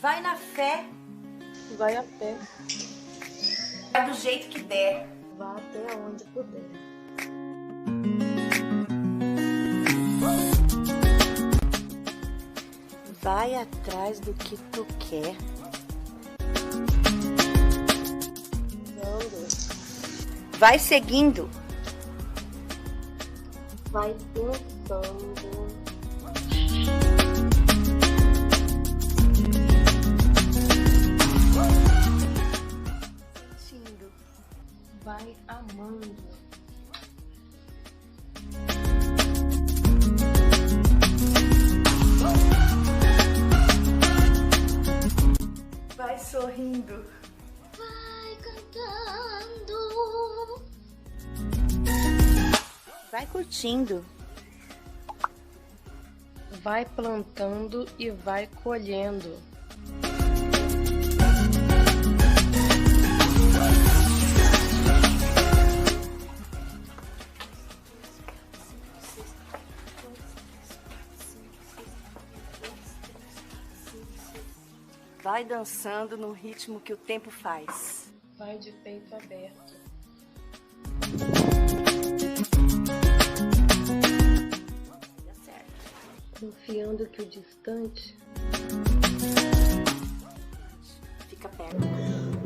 Vai na fé, Vai a pé, vai do jeito que der. vá até onde puder. Vai atrás do que tu quer. Anda, Vai seguindo. vai pensando, Sentindo. vai amando, Vai sorrindo. vai cantando, Vai curtindo. vai plantando e vai colhendo. Vai dançando no ritmo que o tempo faz. Vai de peito aberto, Dá certo. confiando que o distante. Fica perto.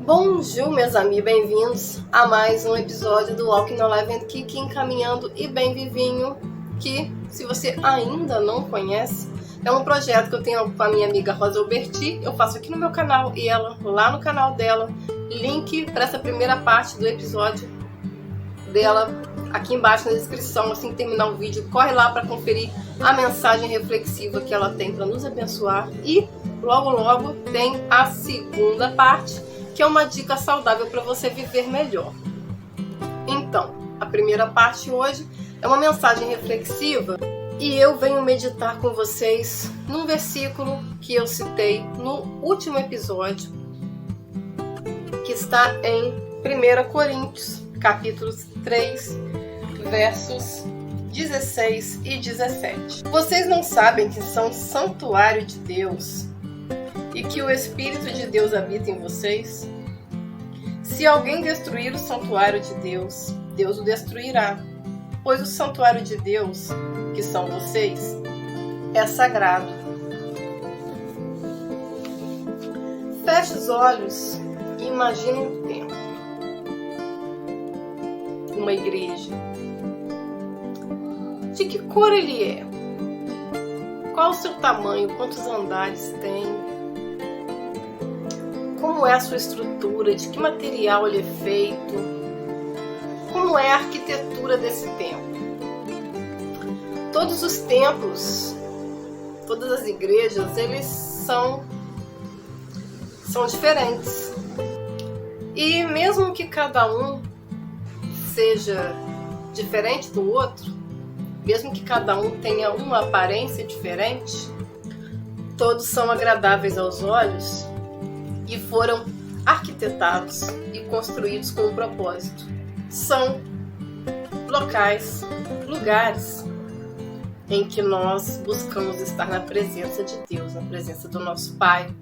Bonjour, meus amigos, bem-vindos a mais um episódio do Walking No Live and Kick, encaminhando e bem vivinho, que, se você ainda não conhece, é um projeto que eu tenho com a minha amiga Rosa Alberti. Eu faço aqui no meu canal e ela lá no canal dela. Link para essa primeira parte do episódio dela aqui embaixo na descrição. Assim que terminar o vídeo, corre lá para conferir a mensagem reflexiva que ela tem para nos abençoar. E logo logo tem a segunda parte, que é uma dica saudável para você viver melhor. Então, a primeira parte hoje é uma mensagem reflexiva e eu venho meditar com vocês num versículo que eu citei no último episódio, que está em 1 Coríntios, capítulos 3, versos 16 e 17. Vocês não sabem que são santuário de Deus e que o Espírito de Deus habita em vocês? Se alguém destruir o santuário de Deus, Deus o destruirá, pois o santuário de Deus, que são vocês, é sagrado. Feche os olhos e imagine um templo, uma igreja. De que cor ele é? Qual o seu tamanho? Quantos andares tem? Como é a sua estrutura? De que material ele é feito? Como é a arquitetura desse templo? Todos os templos, todas as igrejas, eles são diferentes. E mesmo que cada um seja diferente do outro, mesmo que cada um tenha uma aparência diferente, todos são agradáveis aos olhos e foram arquitetados e construídos com um propósito. São locais, lugares em que nós buscamos estar na presença de Deus, na presença do nosso Pai.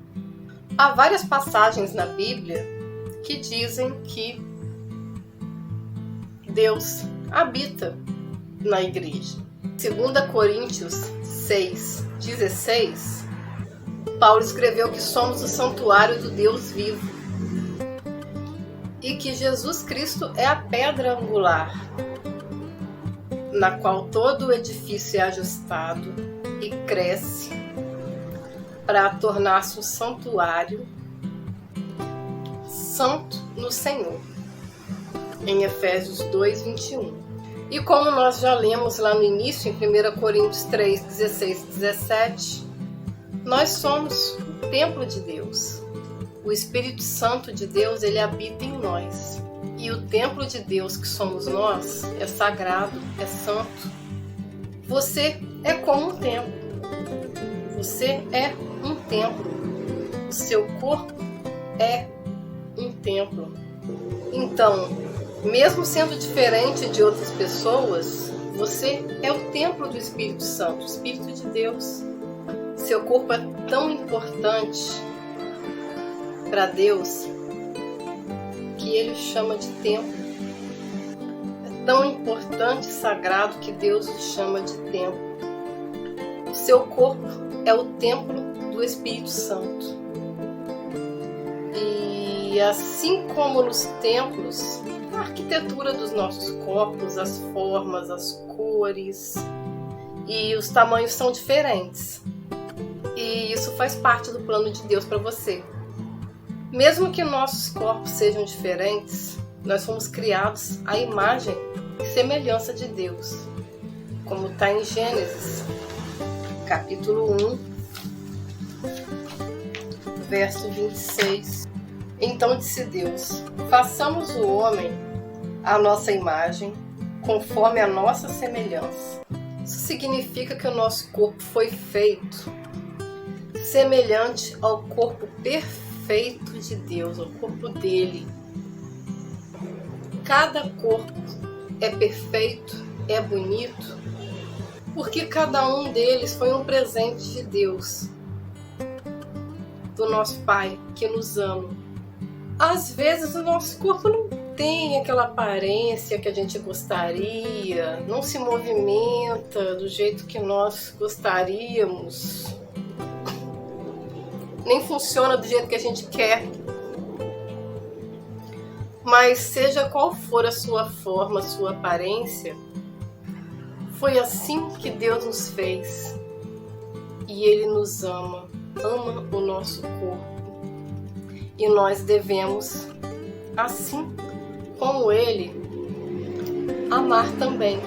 Há várias passagens na Bíblia que dizem que Deus habita na igreja. 2 Coríntios 6, 16, Paulo escreveu que somos o santuário do Deus vivo e que Jesus Cristo é a pedra angular, na qual todo o edifício é ajustado e cresce para tornar-se um santuário santo no Senhor, em Efésios 2, 21. E como nós já lemos lá no início, em 1 Coríntios 3, 16 e 17, nós somos o templo de Deus. O Espírito Santo de Deus, ele habita em nós. E o templo de Deus, que somos nós, é sagrado, é santo. Você é como um templo. Você é um templo. O seu corpo é um templo. Então, mesmo sendo diferente de outras pessoas, você é o templo do Espírito Santo, o Espírito de Deus. Seu corpo é tão importante para Deus que Ele chama de templo. É tão importante e sagrado que Deus o chama de templo. O seu corpo é o templo do Espírito Santo. E assim como nos templos, a arquitetura dos nossos corpos, as formas, as cores e os tamanhos são diferentes. E isso faz parte do plano de Deus para você. Mesmo que nossos corpos sejam diferentes, nós fomos criados à imagem e semelhança de Deus, como está em Gênesis, capítulo 1, verso 26. Então disse Deus: façamos o homem à nossa imagem, conforme a nossa semelhança. Isso significa que o nosso corpo foi feito semelhante ao corpo perfeito de Deus, ao corpo dele. Cada corpo é perfeito, é bonito, porque cada um deles foi um presente de Deus, do nosso Pai que nos ama. Às vezes o nosso corpo não tem aquela aparência que a gente gostaria, não se movimenta do jeito que nós gostaríamos, nem funciona do jeito que a gente quer. Mas seja qual for a sua forma, a sua aparência, foi assim que Deus nos fez. E Ele nos ama, ama o nosso corpo. E nós devemos, assim como Ele, amar também.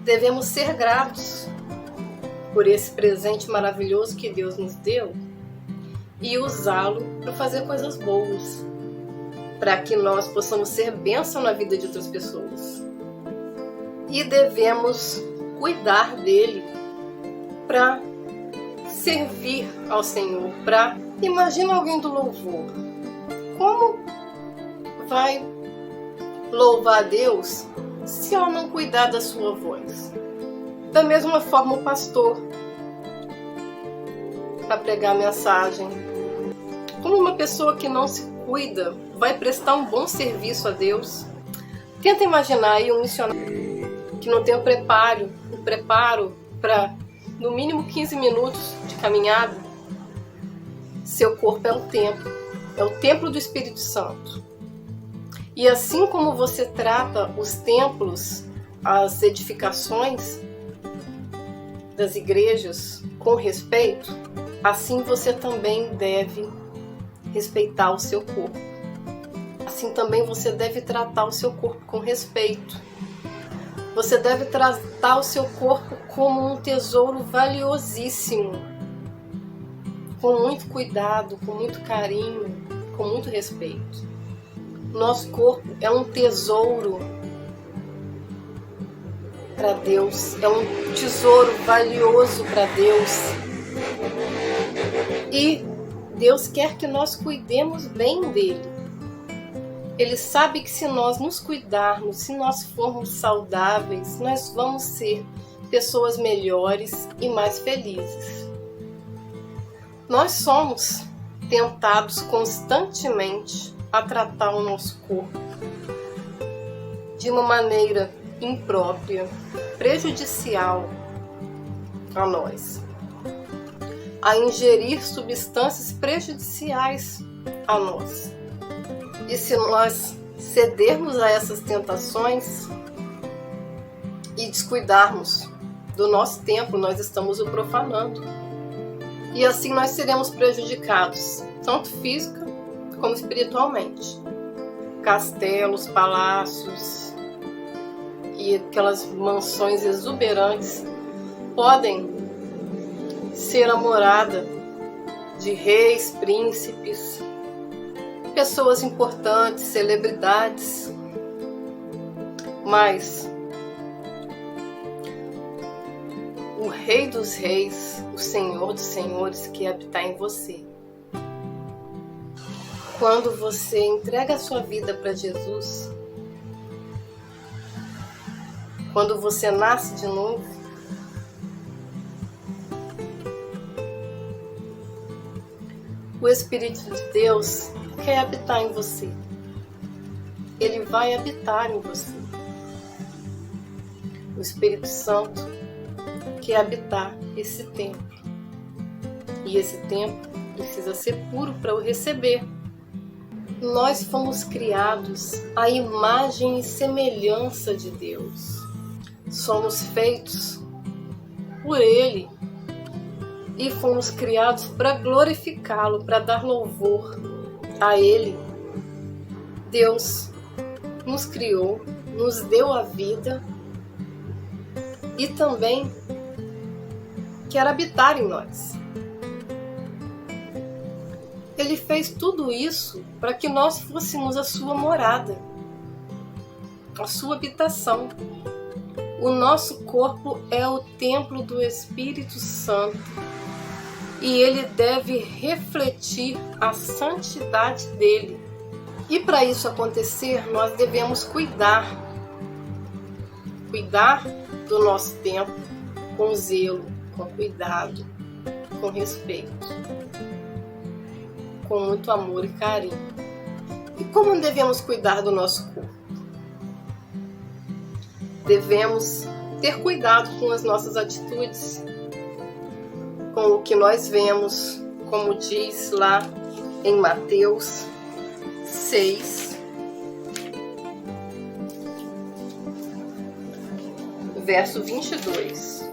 Devemos ser gratos por esse presente maravilhoso que Deus nos deu e usá-lo para fazer coisas boas, para que nós possamos ser bênção na vida de outras pessoas. E devemos cuidar dele para servir ao Senhor. Imagina alguém do louvor. Como vai louvar a Deus se ela não cuidar da sua voz? Da mesma forma o pastor, para pregar a mensagem. Como uma pessoa que não se cuida vai prestar um bom serviço a Deus? Tenta imaginar aí um missionário que não tem o preparo para no mínimo 15 minutos de caminhada. Seu corpo é o templo do Espírito Santo. E assim como você trata os templos, as edificações das igrejas com respeito, assim você também deve respeitar o seu corpo. Assim também você deve tratar o seu corpo com respeito. Você deve tratar o seu corpo como um tesouro valiosíssimo, com muito cuidado, com muito carinho, com muito respeito. Nosso corpo é um tesouro para Deus, é um tesouro valioso para Deus. E Deus quer que nós cuidemos bem dele. Ele sabe que se nós nos cuidarmos, se nós formos saudáveis, nós vamos ser pessoas melhores e mais felizes. Nós somos tentados constantemente a tratar o nosso corpo de uma maneira imprópria, prejudicial a nós, a ingerir substâncias prejudiciais a nós. E se nós cedermos a essas tentações e descuidarmos do nosso templo, nós estamos o profanando. E assim nós seremos prejudicados, tanto física como espiritualmente. Castelos, palácios e aquelas mansões exuberantes podem ser a morada de reis, príncipes, pessoas importantes, celebridades, mas o Rei dos Reis, o Senhor dos Senhores que habita em você. Quando você entrega a sua vida para Jesus, quando você nasce de novo, O Espírito de Deus quer habitar em você. Ele vai habitar em você. O Espírito Santo quer habitar esse templo. E esse templo precisa ser puro para o receber. Nós fomos criados à imagem e semelhança de Deus. Somos feitos por Ele e fomos criados para glorificá-lo, para dar louvor a Ele. Deus nos criou, nos deu a vida e também quer habitar em nós. Ele fez tudo isso para que nós fôssemos a sua morada, a sua habitação. O nosso corpo é o templo do Espírito Santo e ele deve refletir a santidade dele. E para isso acontecer, nós devemos cuidar do nosso templo com zelo, com cuidado, com respeito, com muito amor e carinho. E como devemos cuidar do nosso corpo? Devemos ter cuidado com as nossas atitudes, com o que nós vemos, como diz lá em Mateus 6, verso 22.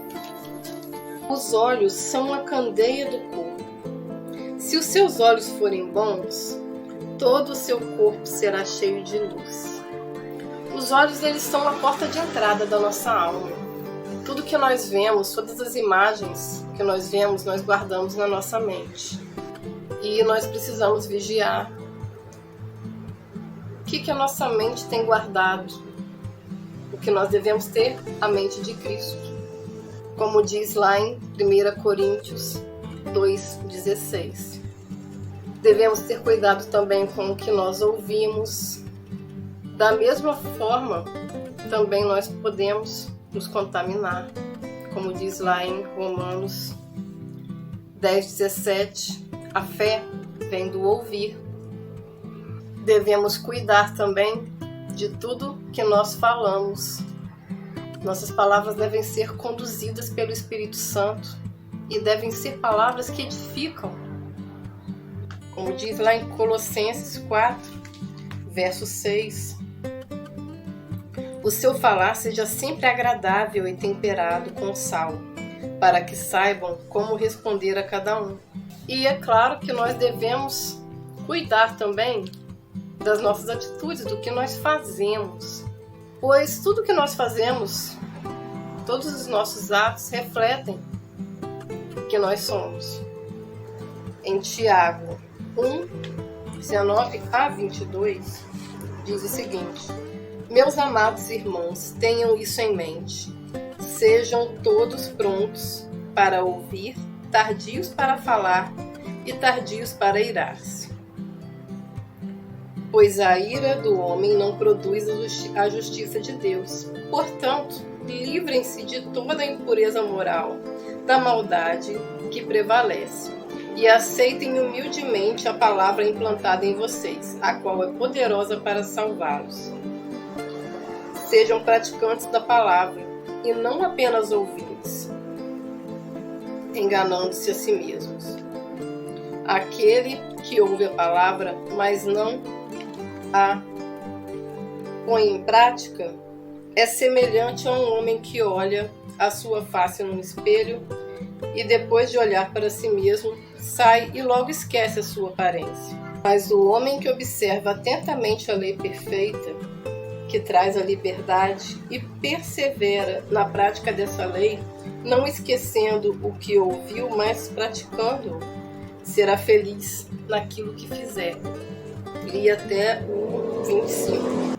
Os olhos são a candeia do corpo. Se os seus olhos forem bons, todo o seu corpo será cheio de luz. Os olhos, eles são a porta de entrada da nossa alma. Tudo que nós vemos, todas as imagens que nós vemos, nós guardamos na nossa mente. E nós precisamos vigiar. O que a nossa mente tem guardado? O que nós devemos ter? A mente de Cristo. Como diz lá em 1 Coríntios 2,16. Devemos ter cuidado também com o que nós ouvimos. Da mesma forma, também nós podemos nos contaminar. Como diz lá em Romanos 10,17, a fé vem do ouvir. Devemos cuidar também de tudo que nós falamos. Nossas palavras devem ser conduzidas pelo Espírito Santo e devem ser palavras que edificam. Como diz lá em Colossenses 4, verso 6. O seu falar seja sempre agradável e temperado com sal, para que saibam como responder a cada um. E é claro que nós devemos cuidar também das nossas atitudes, do que nós fazemos. Pois tudo que nós fazemos, todos os nossos atos refletem o que nós somos. Em Tiago 1, 19 a 22, diz o seguinte: Meus amados irmãos, tenham isso em mente. Sejam todos prontos para ouvir, tardios para falar e tardios para irar-se. Pois a ira do homem não produz a justiça de Deus. Portanto, livrem-se de toda a impureza moral, da maldade que prevalece, e aceitem humildemente a palavra implantada em vocês, a qual é poderosa para salvá-los. Sejam praticantes da palavra, e não apenas ouvintes, enganando-se a si mesmos. Aquele que ouve a palavra, mas não a põe em prática, é semelhante a um homem que olha a sua face num espelho e depois de olhar para si mesmo, sai e logo esquece a sua aparência. Mas o homem que observa atentamente a lei perfeita, que traz a liberdade e persevera na prática dessa lei, não esquecendo o que ouviu, mas praticando-o, será feliz naquilo que fizer. Li até o 25.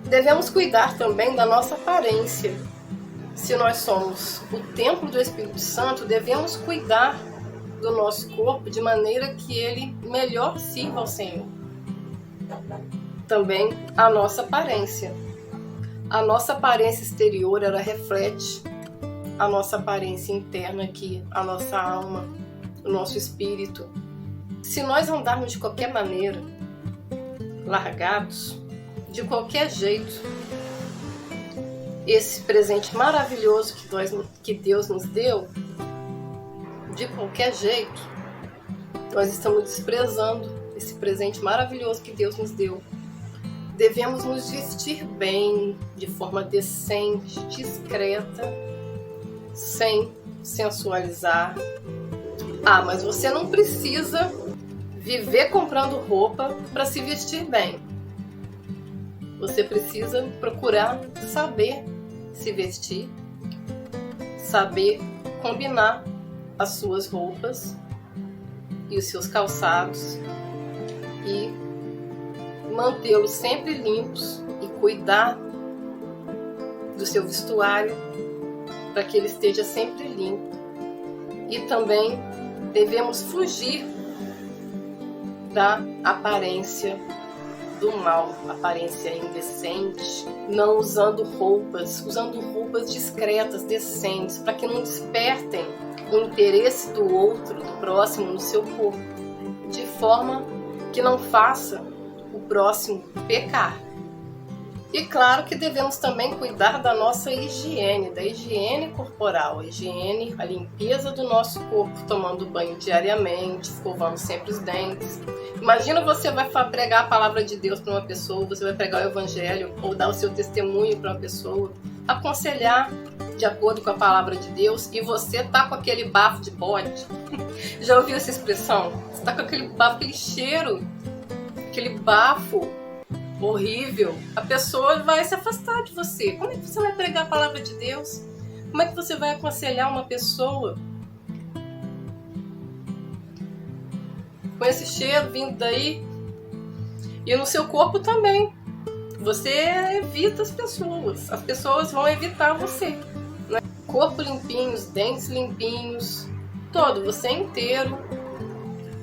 Devemos cuidar também da nossa aparência. Se nós somos o templo do Espírito Santo, devemos cuidar do nosso corpo de maneira que ele melhor sirva ao Senhor. Também a nossa aparência. A nossa aparência exterior, ela reflete a nossa aparência interna aqui, a nossa alma, o nosso espírito. Se nós andarmos de qualquer maneira, largados, de qualquer jeito, esse presente maravilhoso que Deus nos deu, de qualquer jeito, nós estamos desprezando esse presente maravilhoso que Deus nos deu. Devemos nos vestir bem, de forma decente, discreta, sem sensualizar. Ah, mas você não precisa viver comprando roupa para se vestir bem. Você precisa procurar saber se vestir, saber combinar as suas roupas e os seus calçados e mantê-los sempre limpos e cuidar do seu vestuário para que ele esteja sempre limpo. E também devemos fugir da aparência do mal, aparência indecente, não usando roupas discretas, decentes, para que não despertem o interesse do outro, do próximo, no seu corpo, de forma que não faça o próximo pecar. E claro que devemos também cuidar da nossa higiene, da higiene corporal, a limpeza do nosso corpo, tomando banho diariamente, escovando sempre os dentes. Imagina você vai pregar a palavra de Deus para uma pessoa, você vai pregar o evangelho ou dar o seu testemunho para uma pessoa, aconselhar de acordo com a palavra de Deus e você tá com aquele bafo de bode. Já ouviu essa expressão? Você tá com aquele bafo, aquele cheiro, aquele bafo horrível, a pessoa vai se afastar de você. Como é que você vai pregar a palavra de Deus? Como é que você vai aconselhar uma pessoa com esse cheiro vindo daí? E no seu corpo também. Você evita as pessoas vão evitar você, né? Corpo limpinho, os dentes limpinhos, todo, você inteiro,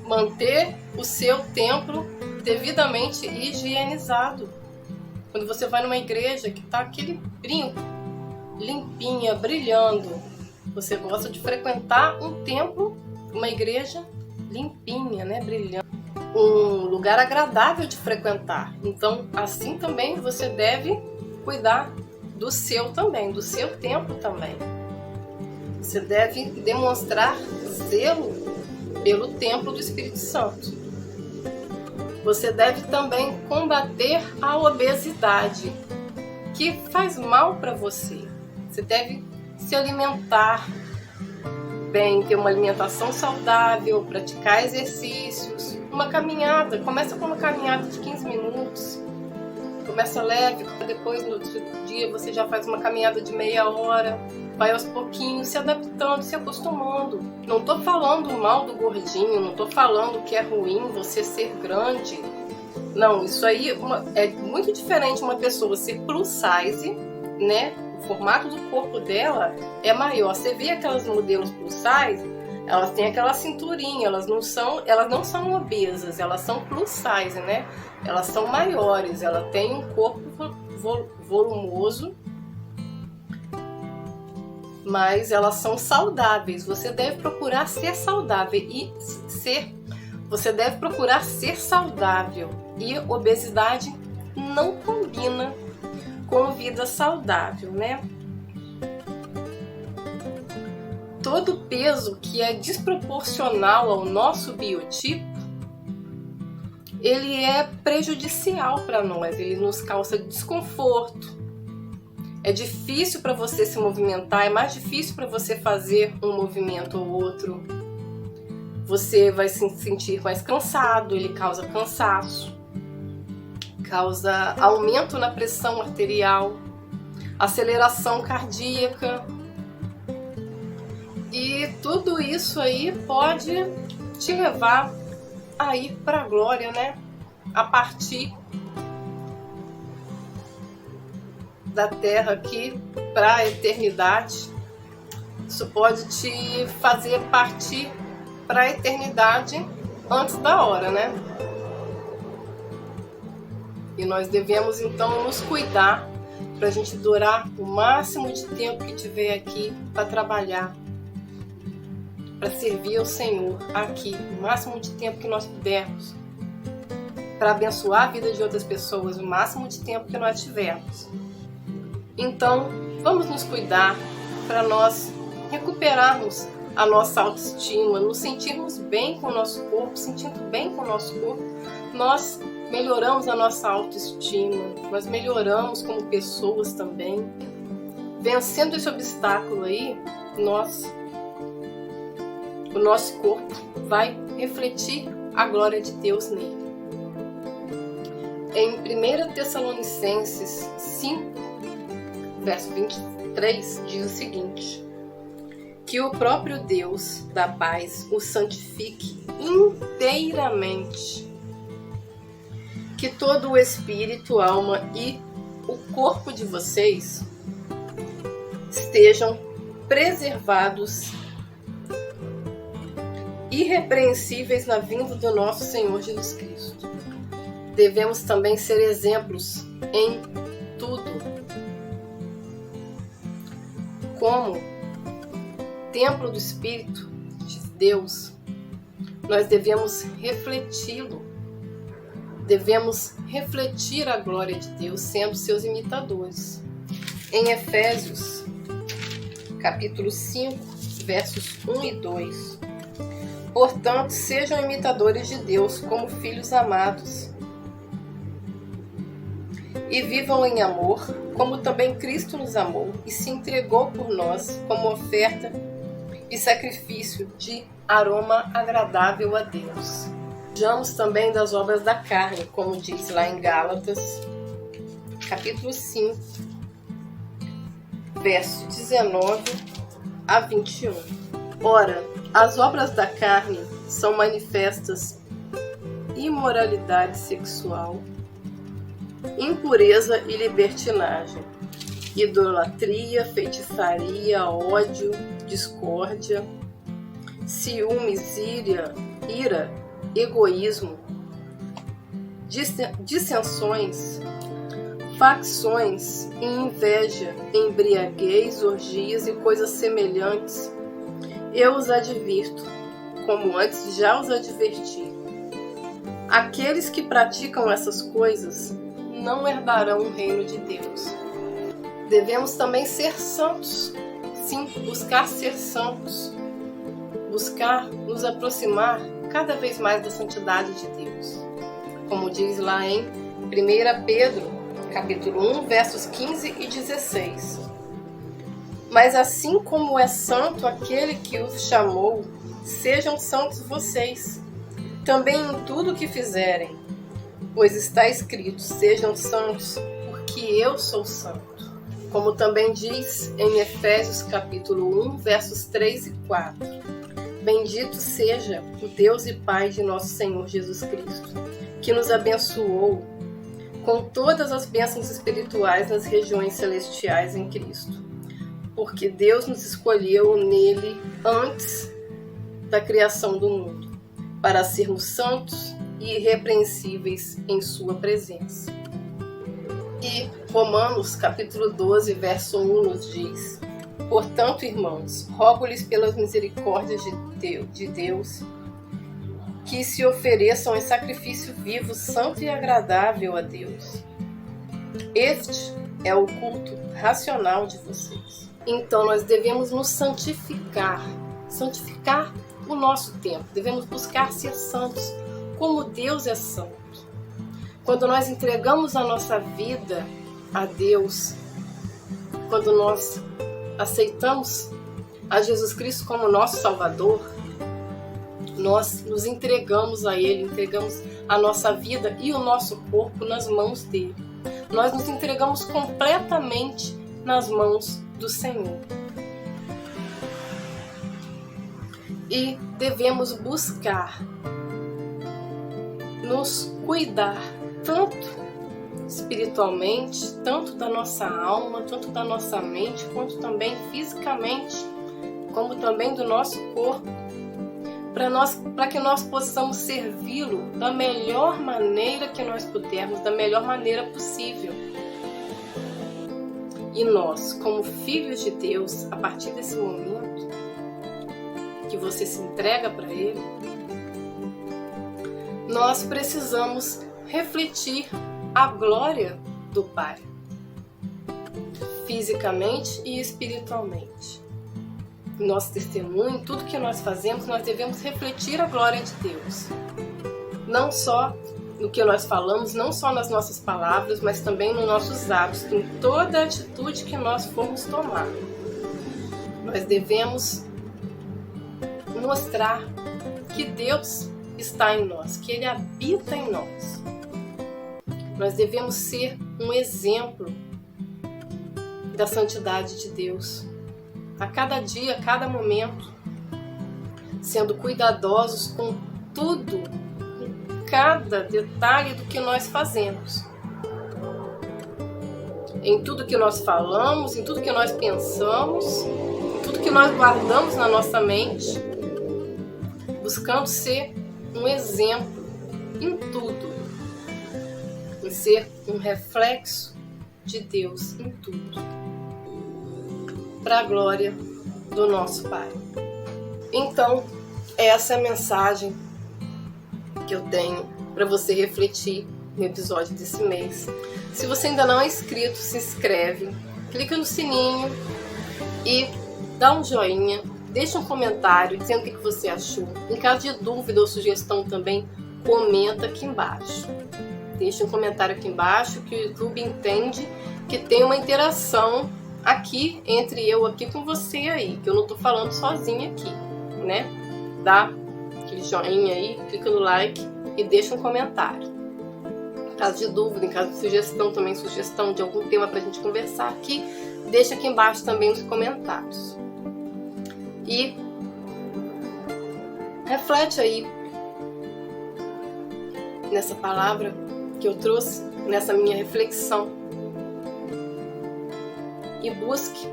manter o seu templo devidamente higienizado. Quando você vai numa igreja que está aquele brinco, limpinha, brilhando, você gosta de frequentar um templo, uma igreja limpinha, né, brilhando, um lugar agradável de frequentar. Então, assim também você deve cuidar do seu também, do seu templo também. Você deve demonstrar zelo pelo templo do Espírito Santo. Você deve também combater a obesidade, que faz mal para você. Você deve se alimentar bem, ter uma alimentação saudável, praticar exercícios, uma caminhada. Começa com uma caminhada de 15 minutos. Começa leve, depois no outro dia você já faz uma caminhada de meia hora. Vai aos pouquinhos, se adaptando, se acostumando. Não tô falando mal do gordinho, não tô falando que é ruim você ser grande. Não, isso aí é muito diferente uma pessoa ser plus size, né? O formato do corpo dela é maior. Você vê aquelas modelos plus size, elas têm aquela cinturinha, elas não são obesas, elas são plus size, né? Elas são maiores, ela tem um corpo volumoso, mas elas são saudáveis. Você deve procurar ser saudável você deve procurar ser saudável, e obesidade não combina com vida saudável, né? Todo peso que é desproporcional ao nosso biotipo, ele é prejudicial para nós, ele nos causa desconforto. É difícil para você se movimentar, é mais difícil para você fazer um movimento ou outro. Você vai se sentir mais cansado, ele causa cansaço, causa aumento na pressão arterial, aceleração cardíaca. E tudo isso aí pode te levar a ir para a glória, né? A partir da terra aqui para a eternidade. Isso pode te fazer partir para a eternidade antes da hora, né? E nós devemos então nos cuidar para a gente durar o máximo de tempo que tiver aqui para trabalhar. para servir ao Senhor aqui o máximo de tempo que nós pudermos, para abençoar a vida de outras pessoas o máximo de tempo que nós tivermos. Então, vamos nos cuidar para nós recuperarmos a nossa autoestima, nos sentirmos bem com o nosso corpo, sentindo bem com o nosso corpo, nós melhoramos a nossa autoestima, nós melhoramos como pessoas também. Vencendo esse obstáculo aí, o nosso corpo vai refletir a glória de Deus nele. Em 1 Tessalonicenses 5, verso 23, diz o seguinte: que o próprio Deus da paz o santifique inteiramente, que todo o espírito, alma e o corpo de vocês estejam preservados, irrepreensíveis na vinda do nosso Senhor Jesus Cristo. Devemos também ser exemplos em tudo. Como templo do Espírito de Deus, nós devemos refleti-lo. Devemos refletir a glória de Deus, sendo seus imitadores. Em Efésios, capítulo 5, versos 1 e 2. Portanto, sejam imitadores de Deus como filhos amados, e vivam em amor, como também Cristo nos amou e se entregou por nós como oferta e sacrifício de aroma agradável a Deus. Vejamos também das obras da carne, como diz lá em Gálatas, capítulo 5, verso 19 a 21. Ora, as obras da carne são manifestas: imoralidade sexual, impureza e libertinagem, idolatria, feitiçaria, ódio, discórdia, ciúmes, ira, egoísmo, dissensões, facções e inveja, embriaguez, orgias e coisas semelhantes. Eu os advirto, como antes já os adverti. Aqueles que praticam essas coisas não herdarão o reino de Deus. Devemos também ser santos. Sim, buscar ser santos. Buscar nos aproximar cada vez mais da santidade de Deus. Como diz lá em 1 Pedro, capítulo 1, versos 15 e 16. Mas assim como é santo aquele que os chamou, sejam santos vocês, também em tudo que fizerem. Pois está escrito: sejam santos, porque eu sou santo. Como também diz em Efésios capítulo 1, versos 3 e 4. Bendito seja o Deus e Pai de nosso Senhor Jesus Cristo, que nos abençoou com todas as bênçãos espirituais nas regiões celestiais em Cristo. Porque Deus nos escolheu nele antes da criação do mundo, para sermos santos e irrepreensíveis em sua presença. E Romanos capítulo 12, verso 1 nos diz: portanto, irmãos, rogo-lhes pelas misericórdias de Deus, que se ofereçam em sacrifício vivo, santo e agradável a Deus. Este é o culto racional de vocês. Então nós devemos nos santificar o nosso tempo. Devemos buscar ser santos, como Deus é santo. Quando nós entregamos a nossa vida a Deus, quando nós aceitamos a Jesus Cristo como nosso Salvador, nós nos entregamos a Ele, entregamos a nossa vida e o nosso corpo nas mãos dele. Nós nos entregamos completamente nas mãos do Senhor. E devemos buscar nos cuidar tanto espiritualmente, tanto da nossa alma, tanto da nossa mente, quanto também fisicamente, como também do nosso corpo, para que nós possamos servi-lo da melhor maneira que nós pudermos, da melhor maneira possível. E nós, como filhos de Deus, a partir desse momento, que você se entrega para Ele, nós precisamos refletir a glória do Pai, fisicamente e espiritualmente. Em nosso testemunho, em tudo que nós fazemos, nós devemos refletir a glória de Deus. Não só no que nós falamos, não só nas nossas palavras, mas também nos nossos atos, em toda atitude que nós formos tomar. Nós devemos mostrar que Deus está em nós, que Ele habita em nós. Nós devemos ser um exemplo da santidade de Deus. A cada dia, a cada momento, sendo cuidadosos com tudo, com cada detalhe do que nós fazemos. Em tudo que nós falamos, em tudo que nós pensamos, em tudo que nós guardamos na nossa mente, buscando ser um exemplo em tudo, em ser um reflexo de Deus em tudo, para a glória do nosso Pai. Então, essa é a mensagem que eu tenho para você refletir no episódio desse mês. Se você ainda não é inscrito, se inscreve, clica no sininho e dá um joinha, deixa um comentário dizendo o que você achou. Em caso de dúvida ou sugestão também, comenta aqui embaixo. Deixa um comentário aqui embaixo que o YouTube entende que tem uma interação aqui entre eu aqui com você aí, que eu não estou falando sozinha aqui, né? Dá aquele joinha aí, clica no like e deixa um comentário. Em caso de dúvida, em caso de sugestão também, sugestão de algum tema pra gente conversar aqui, deixa aqui embaixo também nos comentários. E reflete aí nessa palavra que eu trouxe, nessa minha reflexão, e busque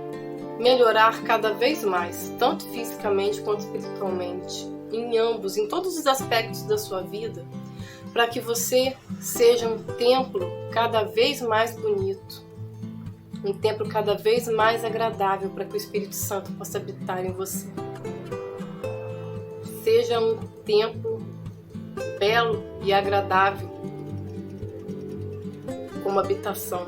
melhorar cada vez mais, tanto fisicamente quanto espiritualmente, em ambos, em todos os aspectos da sua vida, para que você seja um templo cada vez mais bonito, um templo cada vez mais agradável para que o Espírito Santo possa habitar em você. Seja um templo belo e agradável como habitação,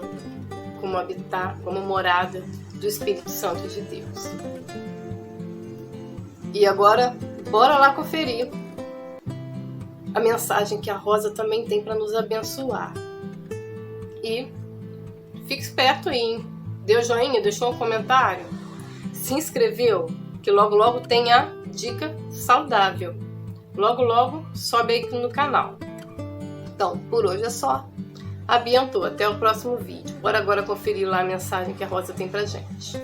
como habitar, como morada do Espírito Santo de Deus. E agora, bora lá conferir a mensagem que a Rosa também tem para nos abençoar. E fique esperto aí, hein? Deu joinha, deixou um comentário, se inscreveu, que logo logo tem a dica saudável. Logo logo sobe aí no canal. Então, por hoje é só. Abençoe, até o próximo vídeo. Bora agora conferir lá a mensagem que a Rosa tem pra gente.